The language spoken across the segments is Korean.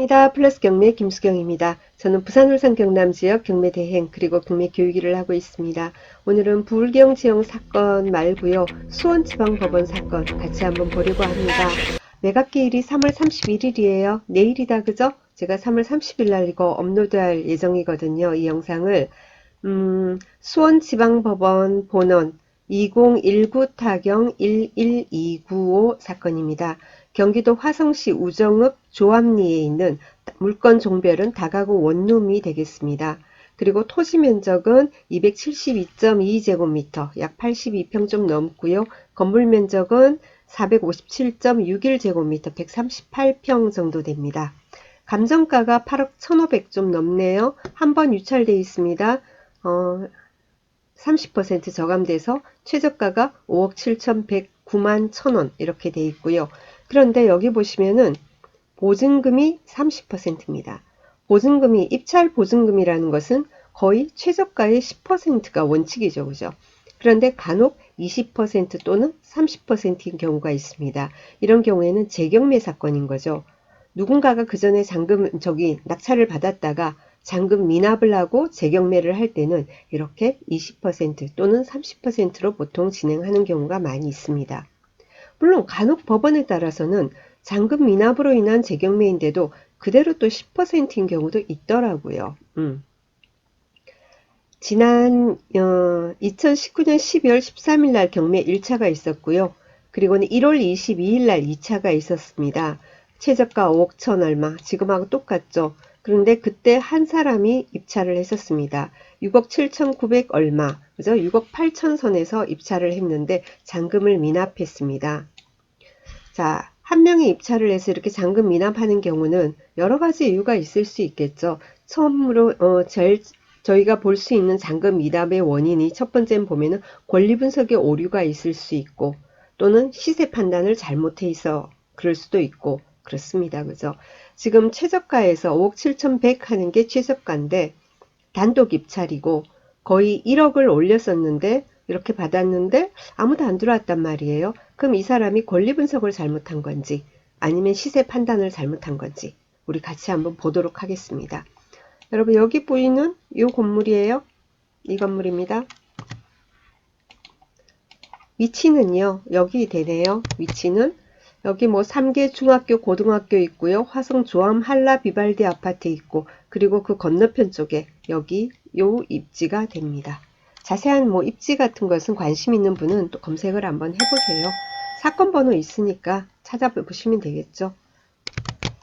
반갑습니다. 플러스 경매 김수경입니다. 저는 부산 울산 경남 지역 경매 대행 그리고 경매 교육일을 하고 있습니다. 오늘은 부울경 지형 사건 말고요. 수원지방법원 사건 같이 한번 보려고 합니다. 매각기일이 3월 31일이에요. 내일이다 그죠? 제가 3월 30일 날 이거 업로드할 예정이거든요. 이 영상을 수원지방법원 본원 2019 타경 11295 사건입니다. 경기도 화성시 우정읍 조암리에 있는 물건 종별은 다가구 원룸이 되겠습니다. 그리고 토지 면적은 272.2제곱미터, 약 82평 좀 넘고요. 건물 면적은 457.61제곱미터, 138평 정도 됩니다. 감정가가 8억 1,500 좀 넘네요. 한 번 유찰되어 있습니다. 30% 저감돼서 최저가가 5억 7,109만 1,000원 이렇게 돼 있고요. 그런데 여기 보시면은 보증금이 30%입니다. 보증금이 입찰 보증금이라는 것은 거의 최저가의 10%가 원칙이죠. 그죠? 그런데 간혹 20% 또는 30%인 경우가 있습니다. 이런 경우에는 재경매 사건인 거죠. 누군가가 그 전에 낙찰을 받았다가 잔금 미납을 하고 재경매를 할 때는 이렇게 20% 또는 30%로 보통 진행하는 경우가 많이 있습니다. 물론 간혹 법원에 따라서는 잔금 미납으로 인한 재경매인데도 그대로 또 10%인 경우도 있더라고요. 지난 2019년 12월 13일 날 경매 1차가 있었고요. 그리고는 1월 22일 날 2차가 있었습니다. 최저가 5억 천 얼마, 지금하고 똑같죠. 그런데 그때 한 사람이 입찰을 했었습니다. 6억 7,900 얼마, 그죠? 6억 8천 선에서 입찰을 했는데 잔금을 미납했습니다. 자, 한 명이 입찰을 해서 이렇게 잔금 미납하는 경우는 여러 가지 이유가 있을 수 있겠죠. 처음으로 저희가 볼 수 있는 잔금 미납의 원인이 첫 번째는 보면은 권리 분석에 오류가 있을 수 있고 또는 시세 판단을 잘못해 있어 그럴 수도 있고 그렇습니다. 그죠? 지금 최저가에서 5억 7,100 하는 게 최저가인데 단독 입찰이고 거의 1억을 올렸었는데 이렇게 받았는데 아무도 안 들어왔단 말이에요. 그럼 이 사람이 권리 분석을 잘못한 건지 아니면 시세 판단을 잘못한 건지 우리 같이 한번 보도록 하겠습니다. 여러분 여기 보이는 이 건물이에요. 이 건물입니다. 위치는요. 여기 되네요. 위치는 여기 뭐 3개 중학교 고등학교 있고요. 화성 조암 한라 비발디 아파트 있고 그리고 그 건너편 쪽에 여기 요 입지가 됩니다. 자세한 뭐 입지 같은 것은 관심 있는 분은 또 검색을 한번 해보세요. 사건 번호 있으니까 찾아보시면 되겠죠.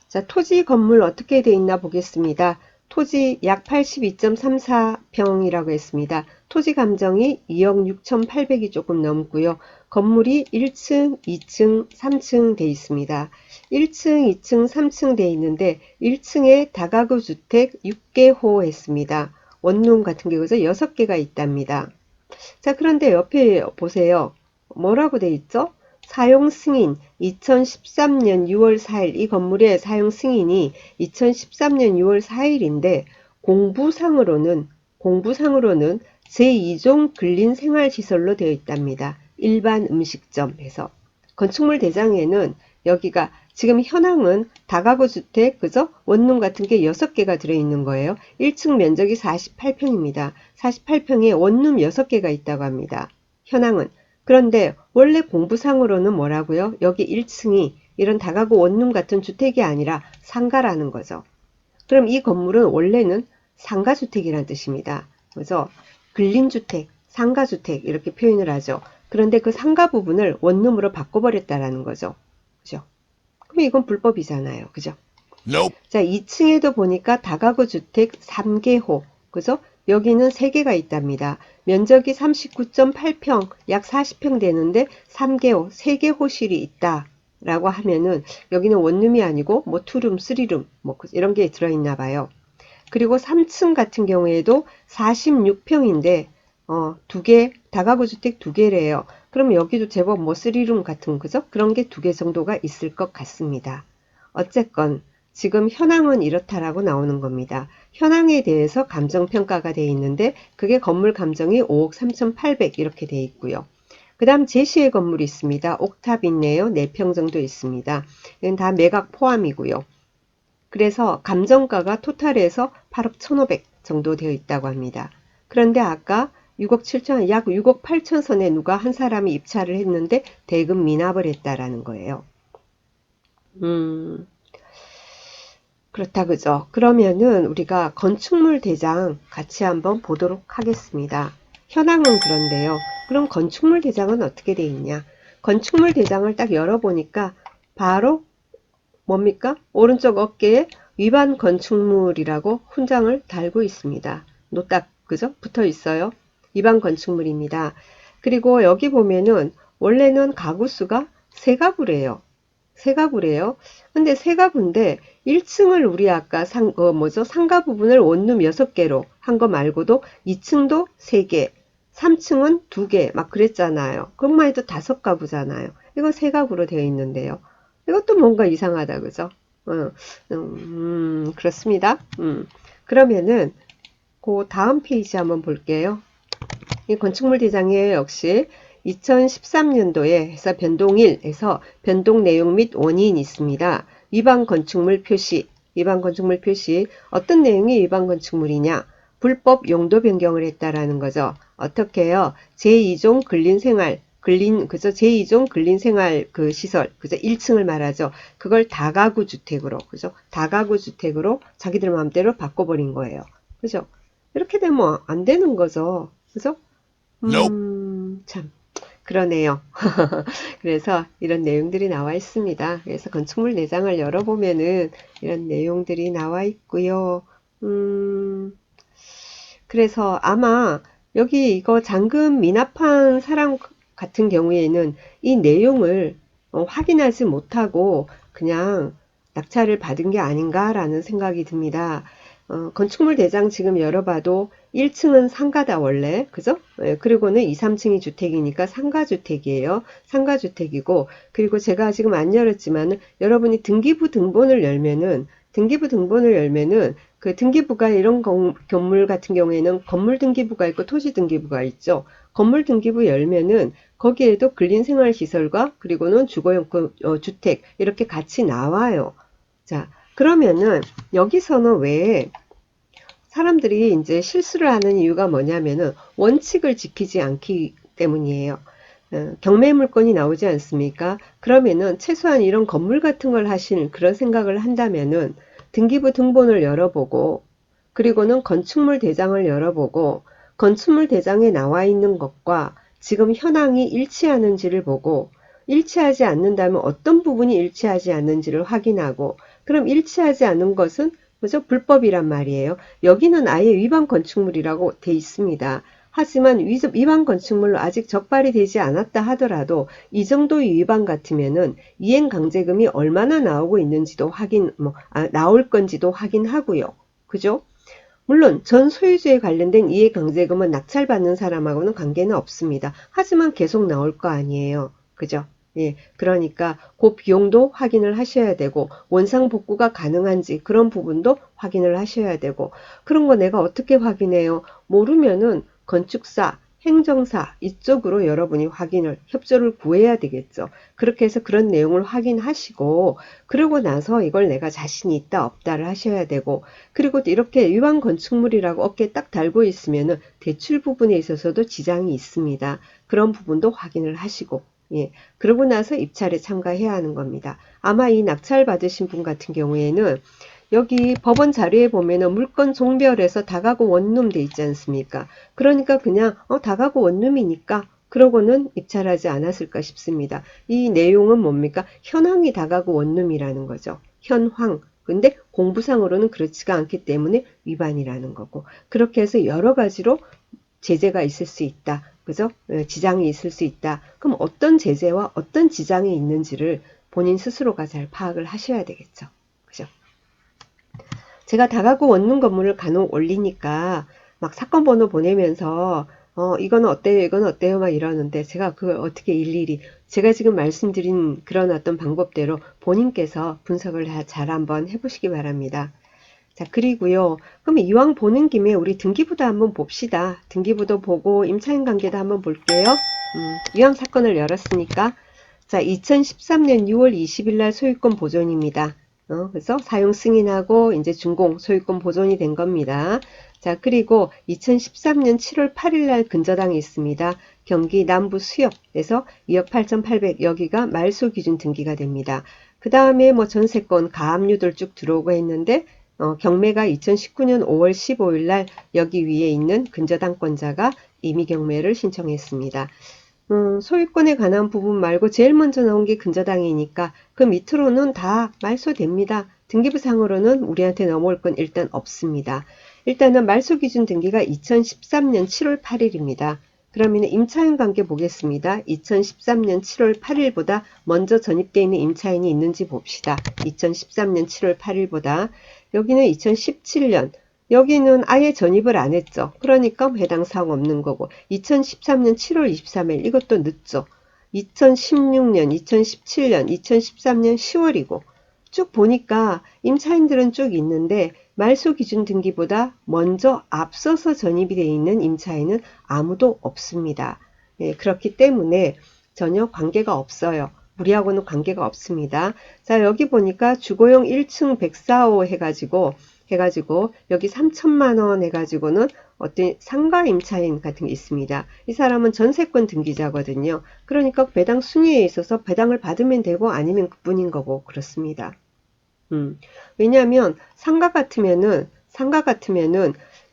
자, 토지 건물 어떻게 돼 있나 보겠습니다. 토지 약 82.34평이라고 했습니다. 토지 감정이 2억 6,800이 조금 넘고요. 건물이 1층, 2층, 3층 돼 있습니다. 1층, 2층, 3층 돼 있는데 1층에 다가구 주택 6개호 했습니다. 원룸 같은 경우에서 6개가 있답니다. 자, 그런데 옆에 보세요. 뭐라고 돼 있죠? 사용 승인 2013년 6월 4일 이 건물의 사용 승인이 2013년 6월 4일인데 공부상으로는 제2종 근린생활시설로 되어 있답니다. 일반 음식점에서 건축물 대장에는 여기가 지금 현황은 다가구 주택 그죠? 원룸 같은 게 6개가 들어있는 거예요. 1층 면적이 48평입니다. 48평에 원룸 6개가 있다고 합니다. 현황은 그런데 원래 공부상으로는 뭐라고요? 여기 1층이 이런 다가구 원룸 같은 주택이 아니라 상가라는 거죠. 그럼 이 건물은 원래는 상가주택이라는 뜻입니다. 그래서 근린주택, 상가주택 이렇게 표현을 하죠. 그런데 그 상가 부분을 원룸으로 바꿔버렸다라는 거죠. 그죠? 그럼 이건 불법이잖아요. 그죠? Nope. 자, 2층에도 보니까 다가구 주택 3개호. 그죠? 여기는 3개가 있답니다. 면적이 39.8평, 약 40평 되는데 3개호, 3개 호실이 있다. 라고 하면은 여기는 원룸이 아니고 뭐 투룸, 쓰리룸 뭐 이런 게 들어있나 봐요. 그리고 3층 같은 경우에도 46평인데 2개, 다가구 주택 2개래요. 그럼 여기도 제법 뭐 쓰리룸 같은 그죠? 그런 게 2개 정도가 있을 것 같습니다. 어쨌건 지금 현황은 이렇다라고 나오는 겁니다. 현황에 대해서 감정평가가 되어 있는데 그게 건물 감정이 5억 3,800 이렇게 되어 있고요. 그 다음 제시의 건물이 있습니다. 옥탑 있네요. 4평 정도 있습니다. 이건 다 매각 포함이고요. 그래서 감정가가 토탈에서 8억 1,500 정도 되어 있다고 합니다. 그런데 아까 6억 7천, 약 6억 8천 선에 누가 한 사람이 입찰을 했는데 대금 미납을 했다라는 거예요. 그렇다 그죠? 그러면은 우리가 건축물 대장 같이 한번 보도록 하겠습니다. 현황은 그런데요. 그럼 건축물 대장은 어떻게 돼 있냐? 건축물 대장을 딱 열어보니까 바로 뭡니까? 오른쪽 어깨에 위반 건축물이라고 훈장을 달고 있습니다. 노딱 그죠? 붙어 있어요. 위반 건축물입니다. 그리고 여기 보면은 원래는 가구 수가 세 가구래요. 세 가구래요. 근데 세 가구인데 1층을 우리 아까 상가 부분을 원룸 6개로 한 거 말고도 2층도 3개, 3층은 2개 막 그랬잖아요. 그것만 해도 5가구잖아요. 이거 세 가구로 되어 있는데요. 이것도 뭔가 이상하다, 그죠? 그렇습니다. 그러면은, 그 다음 페이지 한번 볼게요. 이 건축물 대장에 역시 2013년도에 해서 변동 1에서 변동 내용 및 원인이 있습니다. 위반 건축물 표시, 위반 건축물 표시. 어떤 내용이 위반 건축물이냐? 불법 용도 변경을 했다라는 거죠. 어떻게 해요? 제2종 근린생활, 그죠? 제2종 근린생활 그 시설, 그죠? 1층을 말하죠. 그걸 다가구 주택으로, 그죠? 다가구 주택으로 자기들 마음대로 바꿔버린 거예요. 그죠? 이렇게 되면 안 되는 거죠. 그죠? 참, 그러네요. 그래서 이런 내용들이 나와 있습니다. 그래서 건축물 내장을 열어보면은 이런 내용들이 나와 있고요. 그래서 아마 여기 이거 잔금 미납한 사람 같은 경우에는 이 내용을 확인하지 못하고 그냥 낙찰을 받은 게 아닌가라는 생각이 듭니다. 건축물 대장 지금 열어봐도 1층은 상가다 원래 그죠? 예, 그리고는 2, 3층이 주택이니까 상가주택이에요. 상가주택이고 그리고 제가 지금 안 열었지만 여러분이 등기부 등본을 열면은 그 등기부가 이런 건물 같은 경우에는 건물 등기부가 있고 토지 등기부가 있죠. 건물 등기부 열면은 거기에도 근린생활시설과 그리고는 주거용 주택 이렇게 같이 나와요. 자, 그러면은 여기서는 왜 사람들이 이제 실수를 하는 이유가 뭐냐면은 원칙을 지키지 않기 때문이에요. 경매 물건이 나오지 않습니까? 그러면은 최소한 이런 건물 같은 걸 하시는 그런 생각을 한다면은 등기부 등본을 열어보고 그리고는 건축물 대장을 열어보고 건축물 대장에 나와 있는 것과 지금 현황이 일치하는지를 보고 일치하지 않는다면 어떤 부분이 일치하지 않는지를 확인하고 그럼 일치하지 않는 것은 그죠? 불법이란 말이에요. 여기는 아예 위반 건축물이라고 돼 있습니다. 하지만 위반 건축물로 아직 적발이 되지 않았다 하더라도 이 정도의 위반 같으면은 이행강제금이 얼마나 나오고 있는지도 나올 건지도 확인하고요. 그죠? 물론 전 소유주에 관련된 이해강제금은 낙찰받는 사람하고는 관계는 없습니다. 하지만 계속 나올 거 아니에요. 그죠? 예, 그러니까 그 비용도 확인을 하셔야 되고 원상 복구가 가능한지 그런 부분도 확인을 하셔야 되고 그런 거 내가 어떻게 확인해요? 모르면은 건축사, 행정사 이쪽으로 여러분이 협조를 구해야 되겠죠. 그렇게 해서 그런 내용을 확인하시고 그러고 나서 이걸 내가 자신이 있다 없다를 하셔야 되고 그리고 이렇게 위반 건축물이라고 어깨에 딱 달고 있으면은 대출 부분에 있어서도 지장이 있습니다. 그런 부분도 확인을 하시고 예, 그러고 나서 입찰에 참가해야 하는 겁니다. 아마 이 낙찰 받으신 분 같은 경우에는 여기 법원 자료에 보면은 물건 종별해서 다가구 원룸 돼 있지 않습니까? 그러니까 그냥 다가구 원룸이니까 그러고는 입찰하지 않았을까 싶습니다. 이 내용은 뭡니까? 현황이 다가구 원룸이라는 거죠. 현황. 근데 공부상으로는 그렇지가 않기 때문에 위반이라는 거고 그렇게 해서 여러 가지로 제재가 있을 수 있다. 그죠? 지장이 있을 수 있다. 그럼 어떤 제재와 어떤 지장이 있는지를 본인 스스로가 잘 파악을 하셔야 되겠죠. 그죠? 제가 다가구 원룸 건물을 간혹 올리니까 막 사건 번호 보내면서 이거는 어때요? 이거는 어때요? 막 이러는데 제가 그걸 어떻게 일일이 제가 지금 말씀드린 그런 어떤 방법대로 본인께서 분석을 잘 한번 해보시기 바랍니다. 자, 그리고요. 그럼 이왕 보는 김에 우리 등기부도 한번 봅시다. 등기부도 보고 임차인 관계도 한번 볼게요. 이왕 사건을 열었으니까. 자, 2013년 6월 20일 날 소유권 보존입니다. 그래서 사용 승인하고 이제 준공 소유권 보존이 된 겁니다. 자, 그리고 2013년 7월 8일 날 근저당이 있습니다. 경기 남부 수협에서 2억 8,800 여기가 말소 기준 등기가 됩니다. 그 다음에 뭐 전세권 가압류들 쭉 들어오고 했는데 경매가 2019년 5월 15일 날 여기 위에 있는 근저당권자가 임의 경매를 신청했습니다. 소유권에 관한 부분 말고 제일 먼저 나온 게 근저당이니까 그 밑으로는 다 말소됩니다. 등기부상으로는 우리한테 넘어올 건 일단 없습니다. 일단은 말소 기준 등기가 2013년 7월 8일입니다. 그러면 임차인 관계 보겠습니다. 2013년 7월 8일보다 먼저 전입되어 있는 임차인이 있는지 봅시다. 2013년 7월 8일보다 여기는 2017년 여기는 아예 전입을 안 했죠. 그러니까 해당 사항 없는 거고 2013년 7월 23일 이것도 늦죠. 2016년, 2017년, 2013년 10월이고 쭉 보니까 임차인들은 쭉 있는데 말소 기준 등기보다 먼저 앞서서 전입이 되어 있는 임차인은 아무도 없습니다. 예, 그렇기 때문에 전혀 관계가 없어요. 우리하고는 관계가 없습니다. 자, 여기 보니까 주거용 1층 104호 해가지고 여기 3천만 원 해가지고는 어떤 상가 임차인 같은 게 있습니다. 이 사람은 전세권 등기자거든요. 그러니까 배당 순위에 있어서 배당을 받으면 되고 아니면 그뿐인 거고 그렇습니다. 왜냐하면 상가 같으면은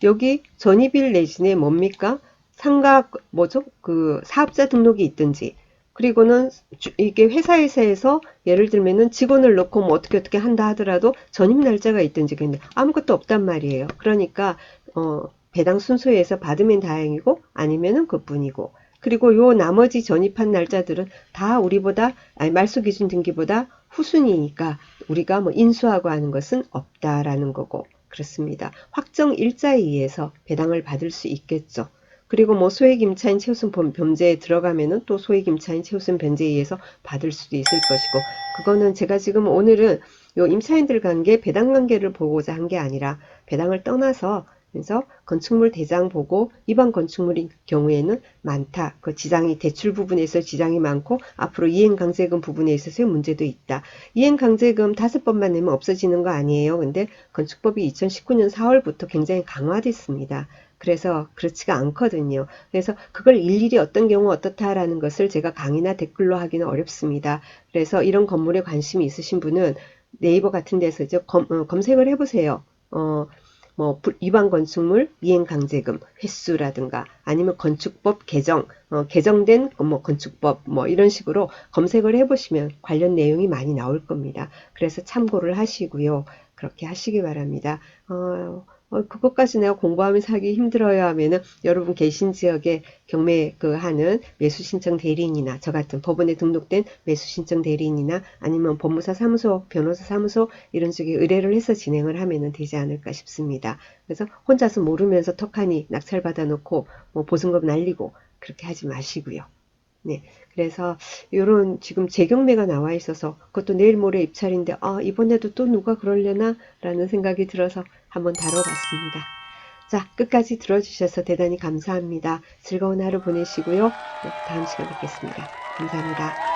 여기 전입일 내지는 뭡니까? 상가 뭐죠? 그 사업자 등록이 있든지 그리고는 이게 회사에서 예를 들면은 직원을 넣고 뭐 어떻게 한다 하더라도 전입 날짜가 있든지 근데 아무것도 없단 말이에요. 그러니까 배당 순서에서 받으면 다행이고 아니면은 그뿐이고 그리고 요 나머지 전입한 날짜들은 다 우리보다 아니 말소 기준 등기보다 후순위니까 우리가 뭐 인수하고 하는 것은 없다라는 거고 그렇습니다. 확정 일자에 의해서 배당을 받을 수 있겠죠. 그리고 뭐 소액임차인 최우선 변제에 들어가면은 또 소액임차인 최우선 변제에 의해서 받을 수도 있을 것이고 그거는 제가 지금 오늘은 요 임차인들 관계 배당 관계를 보고자 한 게 아니라 배당을 떠나서 그래서 건축물 대장 보고 일반 건축물인 경우에는 많다. 그 지장이 대출 부분에서 지장이 많고 앞으로 이행강제금 부분에 있어서의 문제도 있다. 이행강제금 5번만 내면 없어지는 거 아니에요. 근데 건축법이 2019년 4월부터 굉장히 강화됐습니다. 그래서 그렇지가 않거든요. 그래서 그걸 일일이 어떤 경우 어떻다라는 것을 제가 강의나 댓글로 하기는 어렵습니다. 그래서 이런 건물에 관심이 있으신 분은 네이버 같은 데서 이제 검색을 해보세요. 뭐 위반 건축물 이행강제금 횟수라든가 아니면 건축법 개정 개정된 뭐 건축법 뭐 이런 식으로 검색을 해보시면 관련 내용이 많이 나올 겁니다. 그래서 참고를 하시고요. 그렇게 하시기 바랍니다. 그것까지 내가 공부하면서 하기 힘들어요 하면은 여러분 계신 지역에 경매 하는 매수신청 대리인이나 저 같은 법원에 등록된 매수신청 대리인이나 아니면 법무사 사무소, 변호사 사무소 이런 쪽에 의뢰를 해서 진행을 하면 되지 않을까 싶습니다. 그래서 혼자서 모르면서 턱하니 낙찰받아 놓고 뭐 보증금 날리고 그렇게 하지 마시고요. 네. 그래서 요런 지금 재경매가 나와 있어서 그것도 내일 모레 입찰인데 이번에도 또 누가 그러려나 라는 생각이 들어서 한번 다뤄봤습니다. 자, 끝까지 들어주셔서 대단히 감사합니다. 즐거운 하루 보내시고요. 다음 시간 뵙겠습니다. 감사합니다.